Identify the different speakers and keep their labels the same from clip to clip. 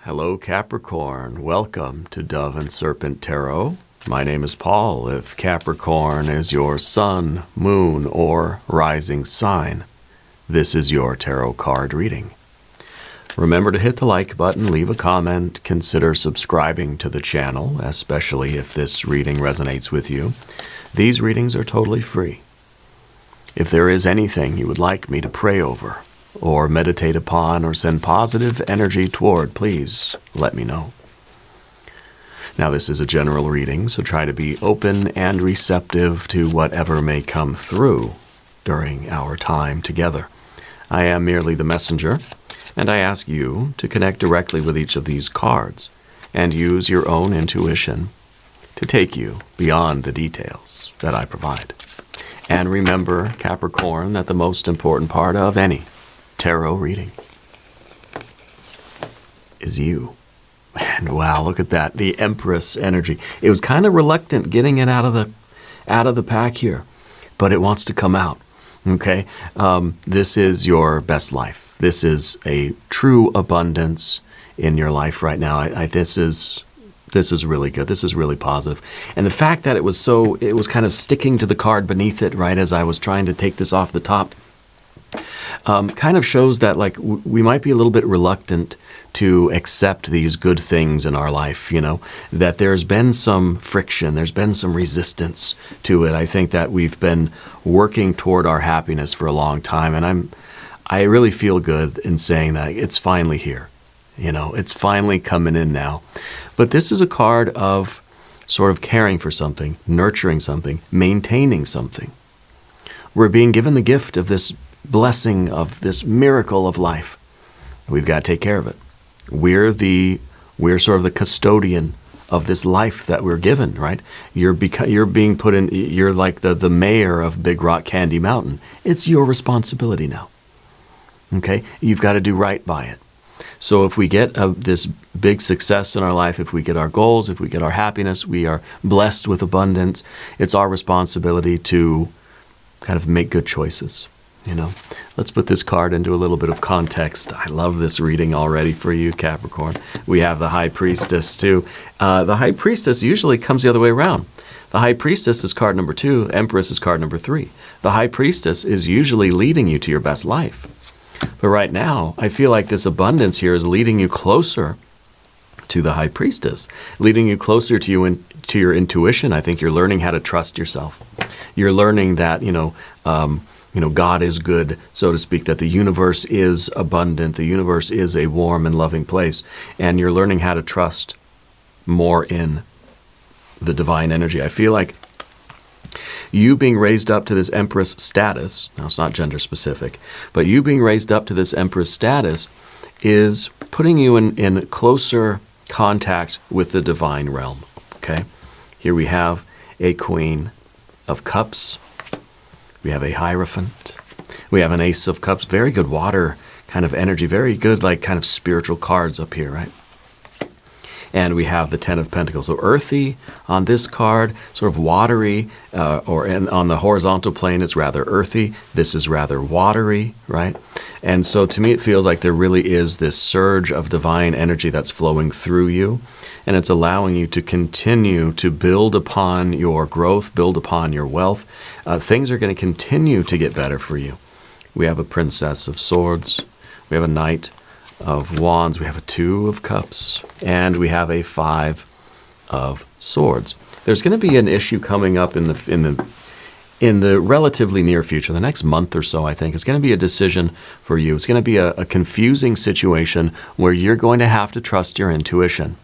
Speaker 1: Hello, Capricorn. Welcome to Dove and Serpent Tarot. My name is Paul. If Capricorn is your sun, moon, or rising sign, this is your tarot card reading. Remember to hit the like button, leave a comment, consider subscribing to the channel, especially if this reading resonates with you. These readings are totally free. If there is anything you would like me to pray over, or meditate upon, or send positive energy toward, please let me know. Now, this is a general reading, so try to be open and receptive to whatever may come through during our time together. I am merely the messenger, and I ask you to connect directly with each of these cards and use your own intuition to take you beyond the details that I provide. And remember, Capricorn, that the most important part of any tarot reading is you. And wow, look at that, the Empress energy. It was kind of reluctant getting it out of the pack here, but it wants to come out. Okay, this is your best life. This is a true abundance in your life right now. This is really good. This is really positive. And the fact that it was kind of sticking to the card beneath it, right, as I was trying to take this off the top, kind of shows that like we might be a little bit reluctant to accept these good things in our life, you know, that there's been some friction, there's been some resistance to it. I think that we've been working toward our happiness for a long time, and I really feel good in saying that it's finally here. You know, it's finally coming in now. But this is a card of sort of caring for something, nurturing something, maintaining something. We're being given the gift of this blessing, of this miracle of life. We've got to take care of it. We're sort of the custodian of this life that we're given, right? You're being put in, you're like the mayor of Big Rock Candy Mountain. It's your responsibility now. Okay? You've got to do right by it. So if we get this big success in our life, if we get our goals, if we get our happiness, we are blessed with abundance, it's our responsibility to kind of make good choices. You know, let's put this card into a little bit of context. I love this reading already for you, Capricorn. We have the High Priestess, too. The High Priestess usually comes the other way around. The High Priestess is card number 2. Empress is card number 3. The High Priestess is usually leading you to your best life. But right now, I feel like this abundance here is leading you closer to the High Priestess, leading you closer to your intuition. I think you're learning how to trust yourself. You're learning that, God is good, so to speak, that the universe is abundant, the universe is a warm and loving place, and you're learning how to trust more in the divine energy. I feel like you being raised up to this Empress status, now it's not gender specific, but you being raised up to this Empress status is putting you in closer contact with the divine realm, okay? Here we have a Queen of Cups. We have a Hierophant. We have an Ace of Cups. Very good water kind of energy. Very good, like, kind of spiritual cards up here, right? And we have the Ten of Pentacles. So earthy on this card, sort of watery, and on the horizontal plane it's rather earthy. This is rather watery, right? And so to me it feels like there really is this surge of divine energy that's flowing through you, and it's allowing you to continue to build upon your growth, build upon your wealth. Things are going to continue to get better for you. We have a Princess of Swords. We have a Knight of Wands. We have a 2 of Cups. And we have a 5 of Swords. There's going to be an issue coming up in the relatively near future, the next month or so, I think. It's going to be a decision for you. It's going to be a confusing situation where you're going to have to trust your intuition,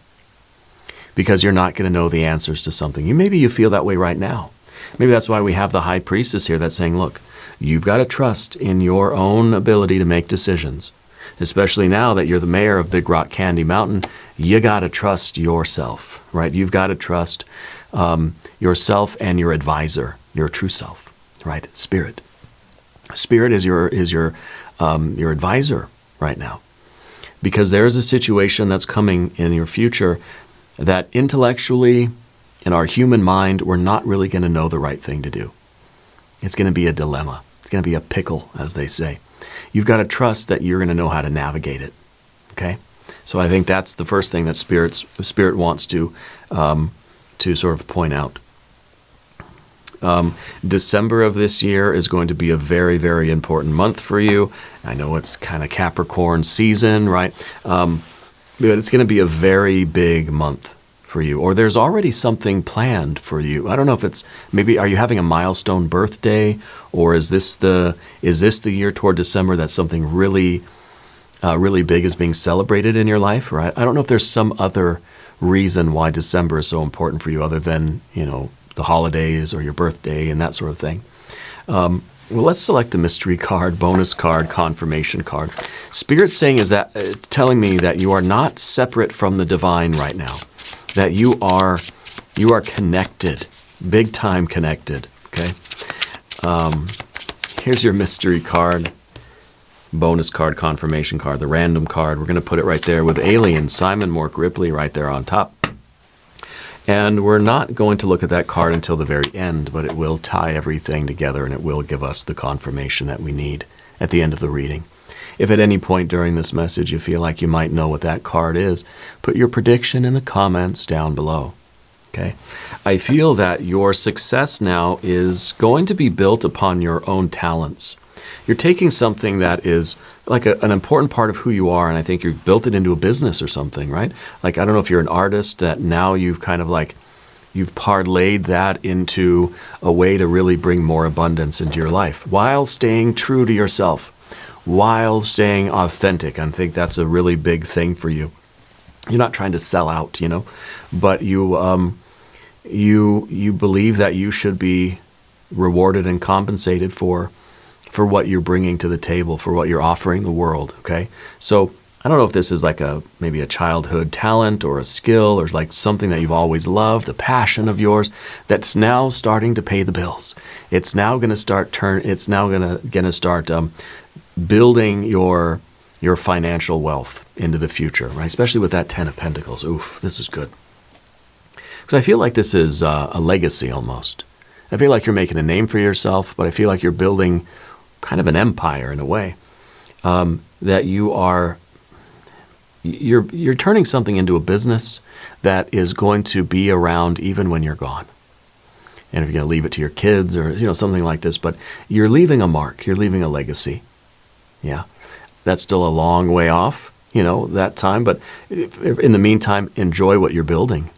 Speaker 1: because you're not going to know the answers to something. Maybe you feel that way right now. Maybe that's why we have the High Priestess here that's saying, look, you've got to trust in your own ability to make decisions. Especially now that you're the mayor of Big Rock Candy Mountain, you got to trust yourself, right? You've got to trust yourself and your advisor, your true self, right? Spirit. Spirit is your advisor right now, because there is a situation that's coming in your future that intellectually, in our human mind, we're not really going to know the right thing to do. It's going to be a dilemma. It's going to be a pickle, as they say. You've got to trust that you're going to know how to navigate it, okay? So I think that's the first thing that Spirit wants to sort of point out. December of this year is going to be a very, very important month for you. I know it's kind of Capricorn season, right? But it's going to be a very big month for you. Or there's already something planned for you. I don't know if it's, maybe, are you having a milestone birthday? Or is this the year toward December that something really, really big is being celebrated in your life, right? I don't know if there's some other reason why December is so important for you other than, the holidays or your birthday and that sort of thing. Well, let's select the mystery card, bonus card, confirmation card. Spirit's saying is that it's telling me that you are not separate from the divine right now, that you are connected, big time connected. Okay. Here's your mystery card, bonus card, confirmation card, the random card. We're going to put it right there with Alien, Simon Mork Ripley right there on top. And we're not going to look at that card until the very end, but it will tie everything together and it will give us the confirmation that we need at the end of the reading. If at any point during this message you feel like you might know what that card is, put your prediction in the comments down below. Okay? I feel that your success now is going to be built upon your own talents. You're taking something that is like an important part of who you are, and I think you've built it into a business or something, right? Like, I don't know if you're an artist that now you've kind of like, you've parlayed that into a way to really bring more abundance into your life while staying true to yourself, while staying authentic. I think that's a really big thing for you. You're not trying to sell out, but you believe that you should be rewarded and compensated for what you're bringing to the table, for what you're offering the world, okay? So I don't know if this is like maybe a childhood talent or a skill or like something that you've always loved, a passion of yours that's now starting to pay the bills. It's now going to start building your financial wealth into the future, right? Especially with that 10 of Pentacles. Oof, this is good. Because I feel like this is a legacy almost. I feel like you're making a name for yourself, but I feel like you're building kind of an empire in a way, that you're turning something into a business that is going to be around even when you're gone. And if you're going to leave it to your kids or something like this, but you're leaving a mark, you're leaving a legacy. Yeah, that's still a long way off, that time, but in the meantime, enjoy what you're building.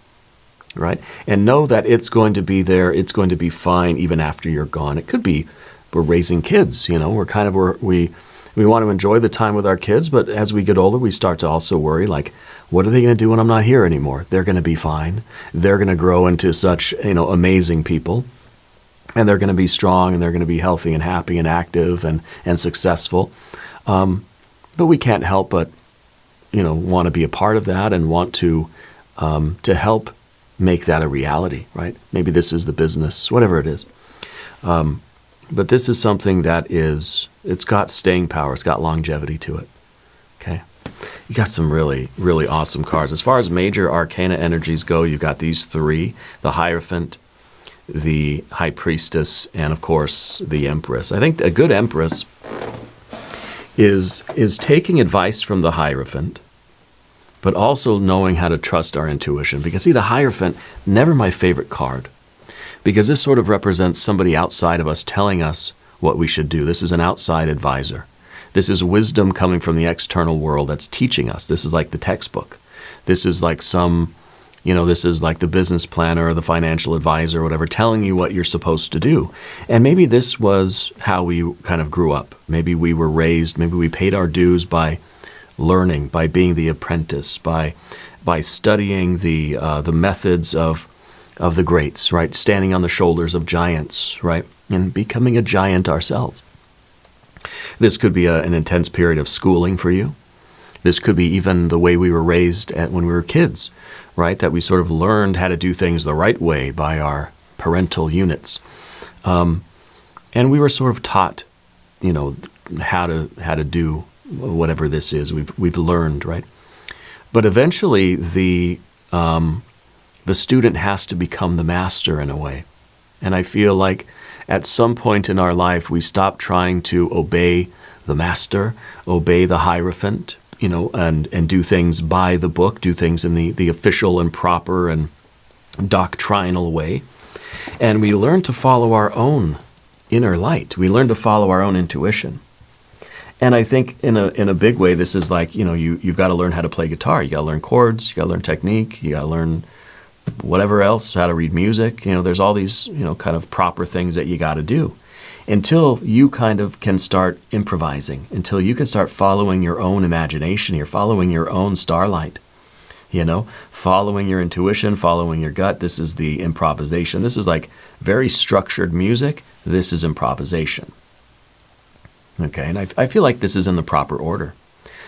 Speaker 1: Right? And know that it's going to be there, it's going to be fine even after you're gone. It could be we're raising kids, we want to enjoy the time with our kids, but as we get older, we start to also worry, like, what are they going to do when I'm not here anymore? They're going to be fine. They're going to grow into such, amazing people, and they're going to be strong, and they're going to be healthy and happy and active and successful. But we can't help but, want to be a part of that and want to help make that a reality, right? Maybe this is the business, whatever it is. But this is something that it's got staying power. It's got longevity to it. Okay. You got some really, really awesome cards. As far as major arcana energies go, you've got these three: the Hierophant, the High Priestess, and of course the Empress. I think a good Empress is taking advice from the Hierophant, but also knowing how to trust our intuition. Because see, the Hierophant, never my favorite card, because this sort of represents somebody outside of us telling us what we should do. This is an outside advisor. This is wisdom coming from the external world that's teaching us. This is like the textbook. This is like this is like the business planner or the financial advisor or whatever, telling you what you're supposed to do. And maybe this was how we kind of grew up. Maybe we were raised, maybe we paid our dues by learning, by being the apprentice, by studying the methods of the greats, right? Standing on the shoulders of giants, right? And becoming a giant ourselves. This could be an intense period of schooling for you. This could be even the way we were raised when we were kids, right? That we sort of learned how to do things the right way by our parental units. And we were sort of taught, how to do whatever this is. We've learned, right? But eventually the student has to become the master in a way. And I feel like at some point in our life, we stop trying to obey the master, obey the Hierophant, and do things by the book, do things in the official and proper and doctrinal way. And we learn to follow our own inner light. We learn to follow our own intuition. And I think in a big way, this is like, you've got to learn how to play guitar. You got to learn chords. You got to learn technique. You got to learn whatever else, how to read music. There's all these, kind of proper things that you got to do until you kind of can start improvising, until you can start following your own imagination. You're following your own starlight, following your intuition, following your gut. This is the improvisation. This is like very structured music. This is improvisation. Okay, and I feel like this is in the proper order.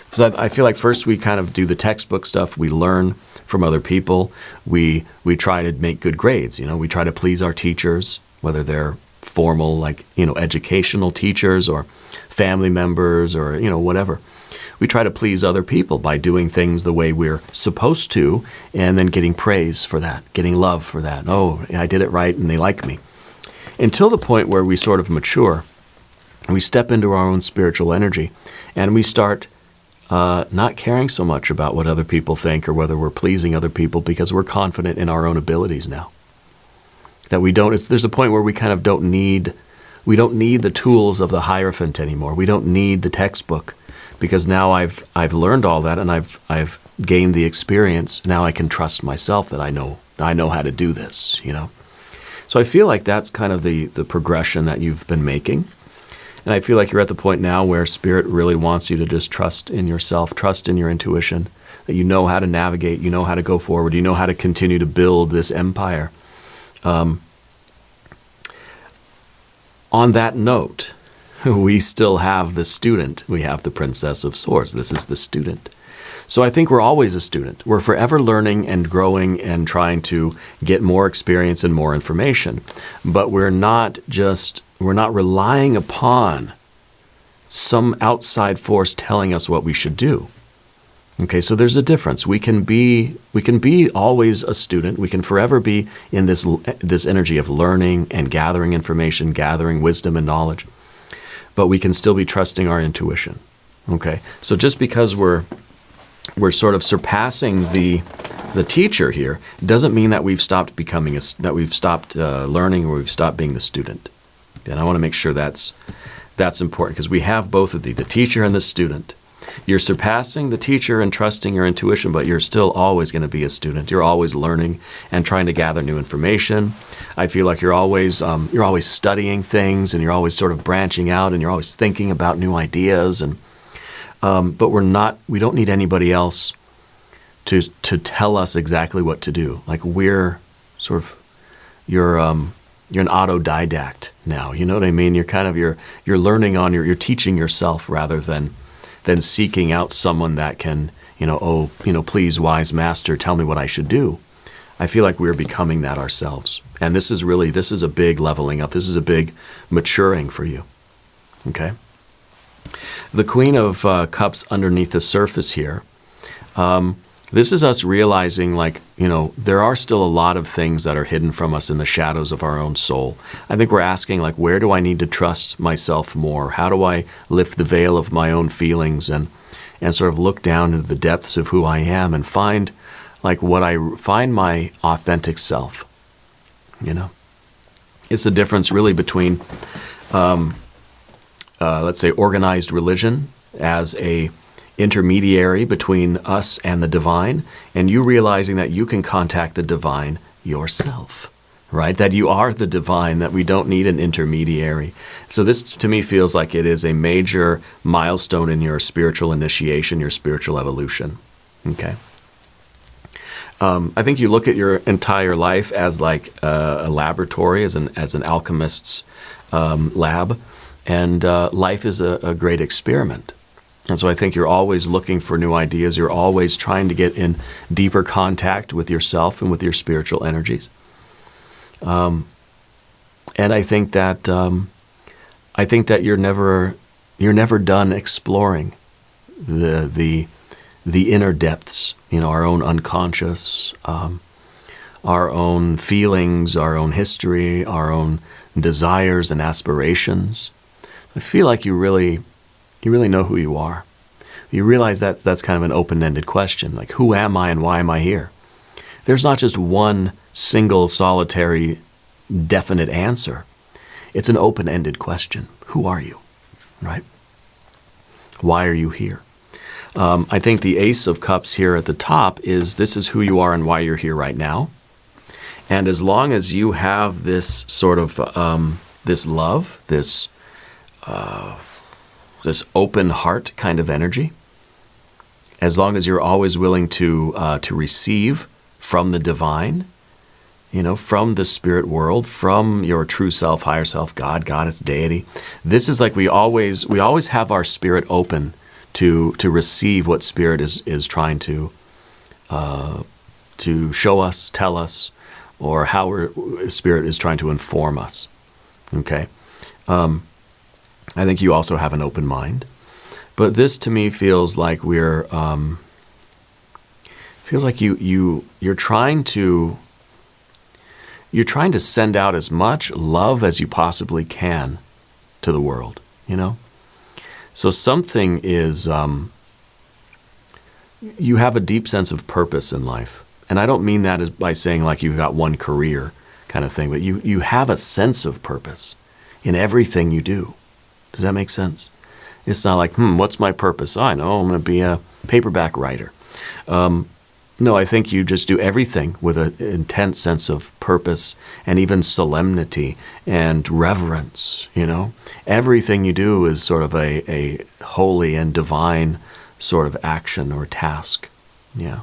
Speaker 1: Because I feel like first we kind of do the textbook stuff. We learn from other people. We try to make good grades. We try to please our teachers, whether they're formal, like, educational teachers or family members or, whatever. We try to please other people by doing things the way we're supposed to and then getting praise for that, getting love for that. Oh, I did it right and they like me. Until the point where we sort of mature, we step into our own spiritual energy and we start not caring so much about what other people think or whether we're pleasing other people because we're confident in our own abilities now. That there's a point where we kind of don't need the tools of the Hierophant anymore. We don't need the textbook because now I've learned all that and I've gained the experience. Now I can trust myself that I know how to do this, So I feel like that's kind of the progression that you've been making. And I feel like you're at the point now where Spirit really wants you to just trust in yourself, trust in your intuition, that you know how to navigate, you know how to go forward, you know how to continue to build this empire. On that note, we still have the student. We have the Princess of Swords. This is the student. So I think we're always a student. We're forever learning and growing and trying to get more experience and more information. But we're not relying upon some outside force telling us what we should do. Okay, so there's a difference. We can be always a student. We can forever be in this energy of learning and gathering information, gathering wisdom and knowledge. But we can still be trusting our intuition. Okay, so just because we're sort of surpassing the teacher here doesn't mean that we've stopped learning or we've stopped being the student. And I want to make sure that's important because we have both of the teacher and the student. You're surpassing the teacher and trusting your intuition, but you're still always going to be a student. You're always learning and trying to gather new information. I feel like you're always studying things and you're always sort of branching out and you're always thinking about new ideas. And but we don't need anybody else to tell us exactly what to do. Like you're an autodidact now. You know what I mean? You're learning you're teaching yourself rather than seeking out someone that can, please, wise master, tell me what I should do. I feel like we're becoming that ourselves. And this is a big leveling up. This is a big maturing for you. Okay? The Queen of Cups underneath the surface here, this is us realizing there are still a lot of things that are hidden from us in the shadows of our own soul. I think we're asking where do I need to trust myself more? How do I lift the veil of my own feelings and sort of look down into the depths of who I am and find find my authentic self? It's the difference really between, let's say, organized religion as a intermediary between us and the divine, and you realizing that you can contact the divine yourself, right? That you are the divine, that we don't need an intermediary. So this, to me, feels like it is a major milestone in your spiritual initiation, your spiritual evolution, okay? I think you look at your entire life as like a laboratory, as an alchemist's lab, and life is a great experiment. And so I think you're always looking for new ideas. You're always trying to get in deeper contact with yourself and with your spiritual energies. And I think that you're never done exploring the inner depths. Our own unconscious, our own feelings, our own history, our own desires and aspirations. I feel like you really know who you are. You realize that's kind of an open-ended question, like who am I and why am I here? There's not just one single, solitary, definite answer. It's an open-ended question. Who are you, right? Why are you here? I think the Ace of Cups here at the top is this is who you are and why you're here right now. And as long as you have this sort of, this love, this open heart kind of energy, as long as you're always willing to receive from the divine, you know, from the spirit world, from your true self, higher self, God, goddess, deity. This is like we always have our spirit open to receive what spirit is trying to show us, tell us, or how spirit is trying to inform us. Okay, I think you also have an open mind, but this to me feels like we're feels like you're trying to send out as much love as you possibly can to the world, you know? So something is, you have a deep sense of purpose in life. And I don't mean that as by saying like you've got one career kind of thing, but you have a sense of purpose in everything you do. Does that make sense? It's not like, what's my purpose? Oh, I know, I'm going to be a paperback writer. No, I think you just do everything with an intense sense of purpose and even solemnity and reverence, you know? Everything you do is sort of a holy and divine sort of action or task. Yeah.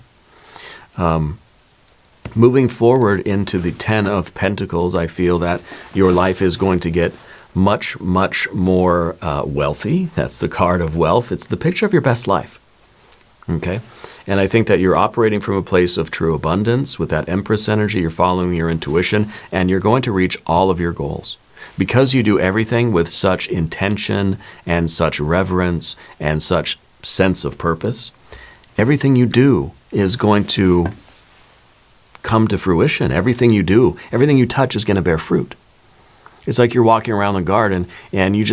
Speaker 1: Moving forward into the Ten of Pentacles, I feel that your life is going to get much, much more wealthy. That's the card of wealth. It's the picture of your best life. Okay? And I think that you're operating from a place of true abundance with that Empress energy. You're following your intuition, and you're going to reach all of your goals. Because you do everything with such intention and such reverence and such sense of purpose, everything you do is going to come to fruition. Everything you do, everything you touch is going to bear fruit. It's like you're walking around the garden and you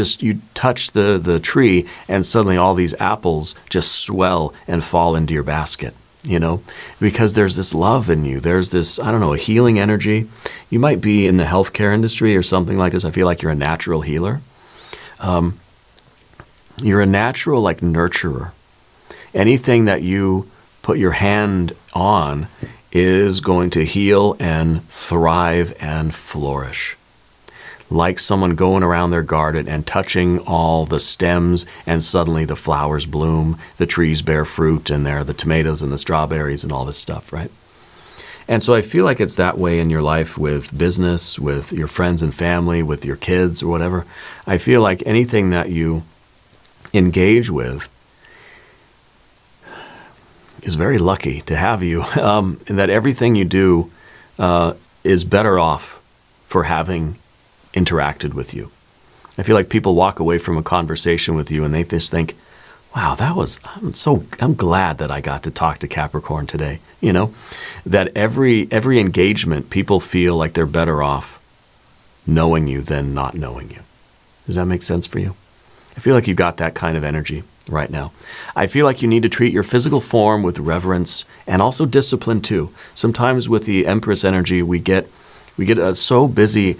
Speaker 1: touch the tree and suddenly all these apples just swell and fall into your basket, you know, because there's this love in you. There's this, I don't know, a healing energy. You might be in the healthcare industry or something like this. I feel like you're a natural healer. You're a natural like nurturer. Anything that you put your hand on is going to heal and thrive and flourish. Like someone going around their garden and touching all the stems and suddenly the flowers bloom, the trees bear fruit, and there are the tomatoes and the strawberries and all this stuff, right? And so I feel like it's that way in your life with business, with your friends and family, with your kids or whatever. I feel like anything that you engage with is very lucky to have you, and that everything you do is better off for having interacted with you. I feel like people walk away from a conversation with you and they just think, wow, I'm glad that I got to talk to Capricorn today. You know, that every engagement, people feel like they're better off knowing you than not knowing you. Does that make sense for you? I feel like you've got that kind of energy right now. I feel like you need to treat your physical form with reverence and also discipline too. Sometimes with the Empress energy, we get so busy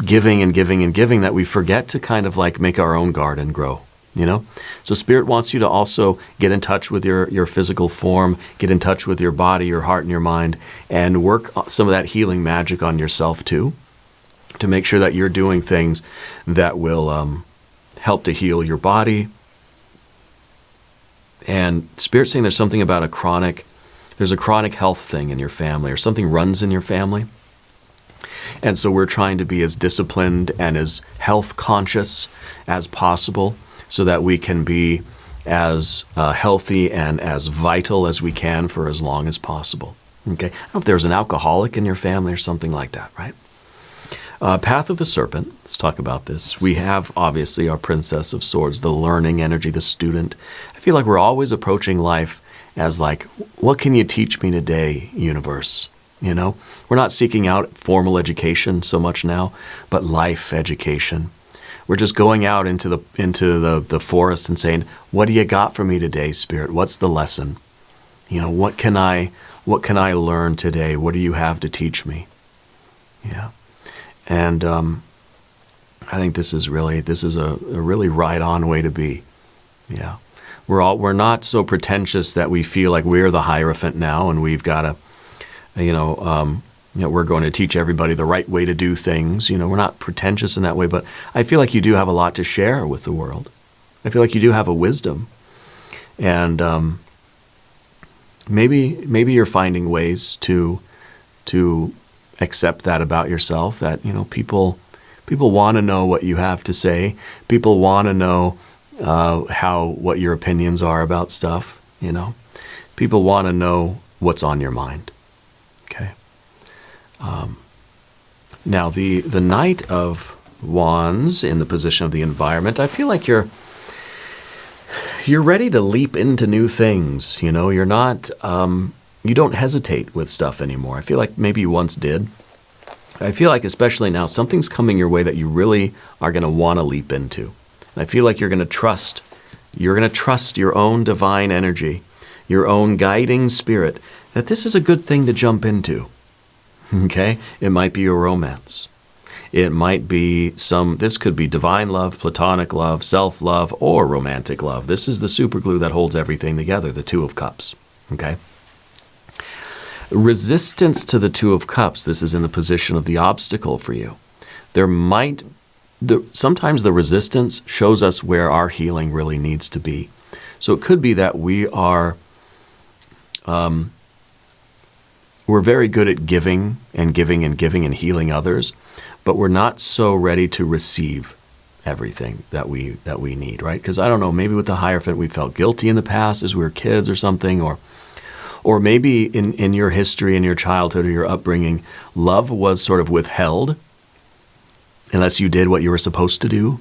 Speaker 1: giving and giving and giving that we forget to kind of like make our own garden grow, you know? So Spirit wants you to also get in touch with your physical form, get in touch with your body, your heart, and your mind, and work some of that healing magic on yourself too, to make sure that you're doing things that will help to heal your body. And Spirit's saying there's something about there's a chronic health thing in your family, or something runs in your family. And so we're trying to be as disciplined and as health conscious as possible so that we can be as healthy and as vital as we can for as long as possible. Okay? I don't know if there's an alcoholic in your family or something like that, right? Path of the Serpent, let's talk about this. We have obviously our Princess of Swords, the learning energy, the student. I feel like we're always approaching life as like, what can you teach me today, universe? You know, we're not seeking out formal education so much now, but life education. We're just going out into the forest and saying, "What do you got for me today, Spirit? What's the lesson? What can I learn today? What do you have to teach me?" Yeah, and I think this is a really right-on way to be. Yeah, we're not so pretentious that we feel like we're the Hierophant now, and we've got to, we're going to teach everybody the right way to do things. We're not pretentious in that way, but I feel like you do have a lot to share with the world. I feel like you do have a wisdom, and maybe you're finding ways to accept that about yourself. That people want to know what you have to say. People want to know what your opinions are about stuff. People want to know what's on your mind. Okay. Now the Knight of Wands in the position of the environment, I feel like you're ready to leap into new things. You're not, you don't hesitate with stuff anymore. I feel like maybe you once did. I feel like especially now, something's coming your way that you really are going to want to leap into. And I feel like you're going to trust your own divine energy, your own guiding spirit, that this is a good thing to jump into. Okay? It might be a romance. It might be this could be divine love, platonic love, self-love, or romantic love. This is the superglue that holds everything together, the Two of Cups. Okay? Resistance to the Two of Cups, this is in the position of the obstacle for you. Sometimes the resistance shows us where our healing really needs to be. So it could be that we're very good at giving and healing others, but we're not so ready to receive everything that we need, right? Because I don't know, maybe with the Hierophant we felt guilty in the past as we were kids or something, or maybe in your history, in your childhood or your upbringing, love was sort of withheld unless you did what you were supposed to do.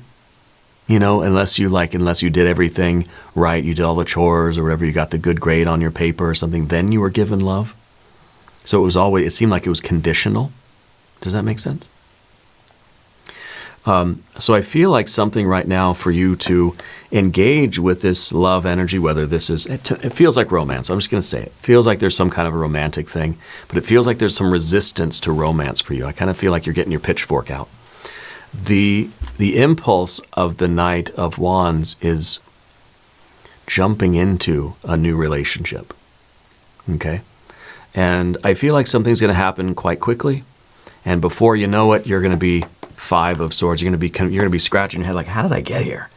Speaker 1: Unless you did everything right, you did all the chores or whatever, you got the good grade on your paper or something, then you were given love. So it seemed like it was conditional. Does that make sense? So I feel like something right now for you to engage with this love energy, whether this is, it feels like romance. I'm just going to say it. It feels like there's some kind of a romantic thing, but it feels like there's some resistance to romance for you. I kind of feel like you're getting your pitchfork out. The impulse of the Knight of Wands is jumping into a new relationship. Okay? And I feel like something's going to happen quite quickly. And before you know it, you're going to be Five of Swords. You're going to be scratching your head like, how did I get here?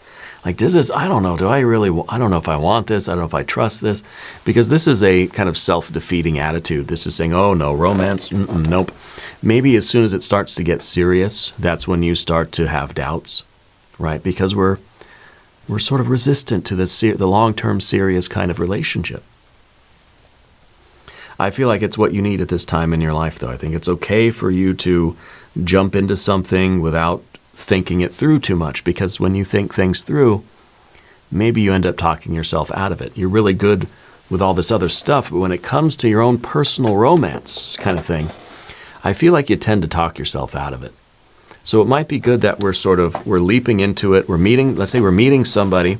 Speaker 1: Like, I don't know. I don't know if I want this. I don't know if I trust this. Because this is a kind of self-defeating attitude. This is saying, oh, no, romance, nope. Maybe as soon as it starts to get serious, that's when you start to have doubts, right? Because we're sort of resistant to the long-term serious kind of relationship. I feel like it's what you need at this time in your life, though. I think it's okay for you to jump into something without thinking it through too much, because when you think things through, maybe you end up talking yourself out of it. You're really good with all this other stuff, but when it comes to your own personal romance kind of thing, I feel like you tend to talk yourself out of it. So it might be good that we're leaping into it. Let's say we're meeting somebody.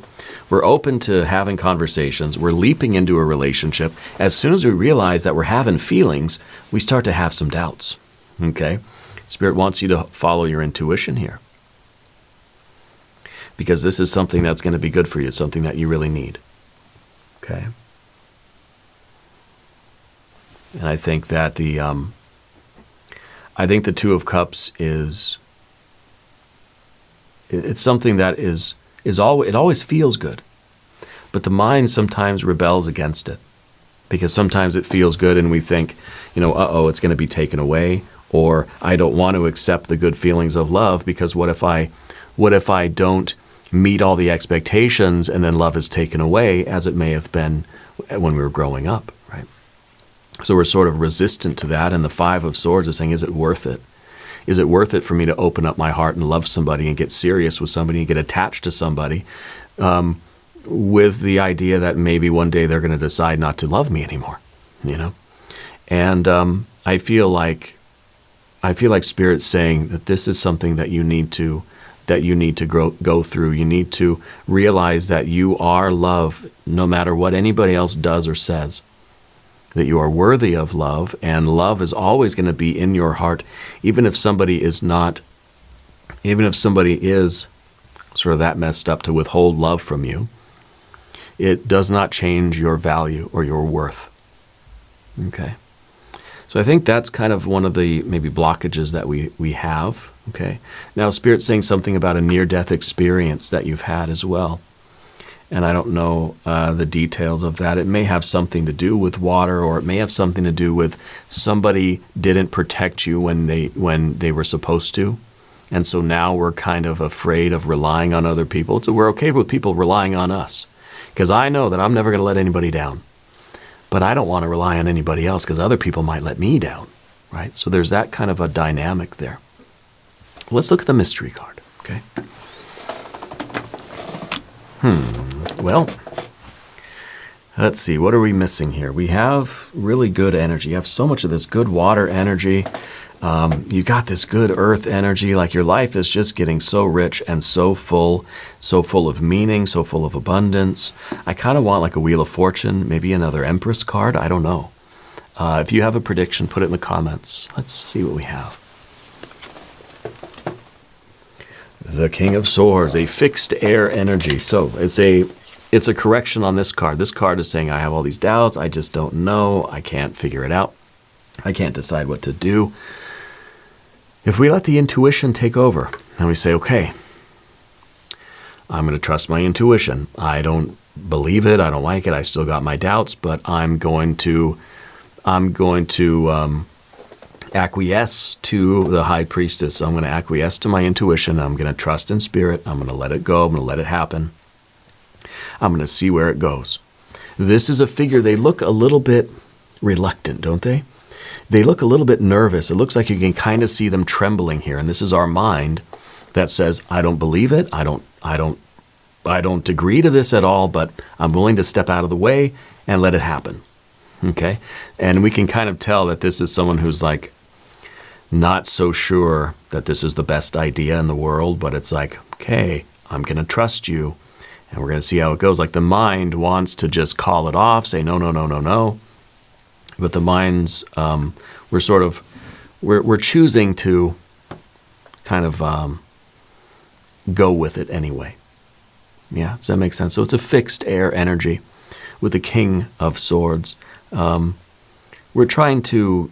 Speaker 1: We're open to having conversations. We're leaping into a relationship. As soon as we realize that we're having feelings, we start to have some doubts. Okay? Spirit wants you to follow your intuition here. Because this is something that's going to be good for you. It's something that you really need. Okay? And I think that the Two of Cups is... It's something that it always feels good. But the mind sometimes rebels against it. Because sometimes it feels good and we think, it's going to be taken away. Or I don't want to accept the good feelings of love because what if I don't meet all the expectations and then love is taken away, as it may have been when we were growing up, right? So we're sort of resistant to that. And the Five of Swords is saying, is it worth it? Is it worth it for me to open up my heart and love somebody and get serious with somebody and get attached to somebody with the idea that maybe one day they're going to decide not to love me anymore, And I feel like Spirit's saying that this is something that you need to that you need to go through. You need to realize that you are love no matter what anybody else does or says. That you are worthy of love, and love is always going to be in your heart, even if somebody is sort of that messed up to withhold love from you. It does not change your value or your worth. Okay. So I think that's kind of one of the maybe blockages that we have. Okay. Now, Spirit's saying something about a near-death experience that you've had as well. And I don't know the details of that. It may have something to do with water, or it may have something to do with somebody didn't protect you when they were supposed to. And so now we're kind of afraid of relying on other people. So we're okay with people relying on us. Because I know that I'm never going to let anybody down. But I don't want to rely on anybody else because other people might let me down, right? So there's that kind of a dynamic there. Let's look at the mystery card, okay? Well, let's see. What are we missing here? We have really good energy. You have so much of this good water energy. You got this good earth energy. Like your life is just getting so rich and so full of meaning, so full of abundance. I kind of want like a Wheel of Fortune, maybe another Empress card. I don't know. If you have a prediction, put it in the comments. Let's see what we have. The King of Swords, a fixed air energy. So it's a correction on this card. This card is saying I have all these doubts. I just don't know. I can't figure it out. I can't decide what to do. If we let the intuition take over and we say, okay, I'm going to trust my intuition. I don't believe it. I don't like it. I still got my doubts, but I'm going to acquiesce to the High Priestess. I'm going to acquiesce to my intuition. I'm going to trust in Spirit. I'm going to let it go. I'm going to let it happen. I'm going to see where it goes. This is a figure. They look a little bit reluctant, don't they? They look a little bit nervous. It looks like you can kind of see them trembling here. And this is our mind that says, I don't believe it. I don't agree to this at all, but I'm willing to step out of the way and let it happen. Okay? And we can kind of tell that this is someone who's like not so sure that this is the best idea in the world, but it's like, okay, I'm going to trust you and we're going to see how it goes. Like the mind wants to just call it off, say no, no, no, no, no. But the mind's, we're choosing to kind of go with it anyway. Yeah, does that make sense? So it's a fixed air energy with the King of Swords. We're trying to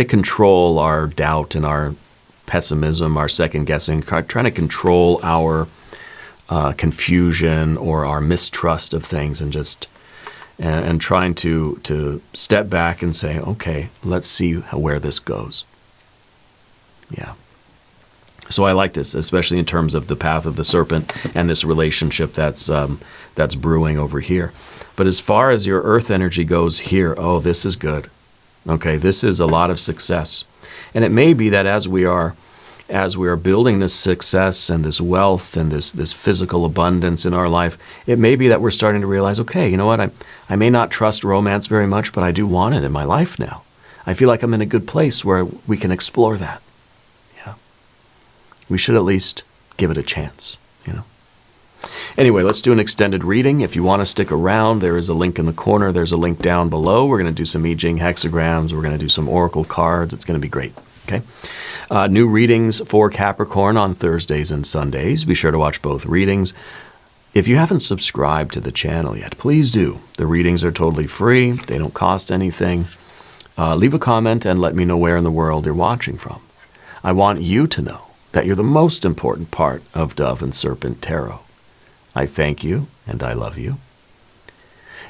Speaker 1: control our doubt and our pessimism, our second guessing, trying to control our confusion or our mistrust of things, and trying to step back and say, okay, let's see where this goes. Yeah. So I like this, especially in terms of the path of the serpent and this relationship that's brewing over here. But as far as your earth energy goes here, oh, this is good. Okay, this is a lot of success. And it may be that as we are building this success and this wealth and this physical abundance in our life, it may be that we're starting to realize, okay, you know what, I may not trust romance very much, but I do want it in my life now. I feel like I'm in a good place where we can explore that. Yeah. We should at least give it a chance, you know. Anyway, let's do an extended reading. If you want to stick around, there is a link in the corner. There's a link down below. We're going to do some I Ching hexagrams. We're going to do some oracle cards. It's going to be great. Okay. New readings for Capricorn on Thursdays and Sundays. Be sure to watch both readings. If you haven't subscribed to the channel yet, please do. The readings are totally free. They don't cost anything. Leave a comment and let me know where in the world you're watching from. I want you to know that you're the most important part of Dove and Serpent Tarot. I thank you and I love you.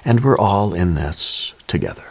Speaker 1: And we're all in this together.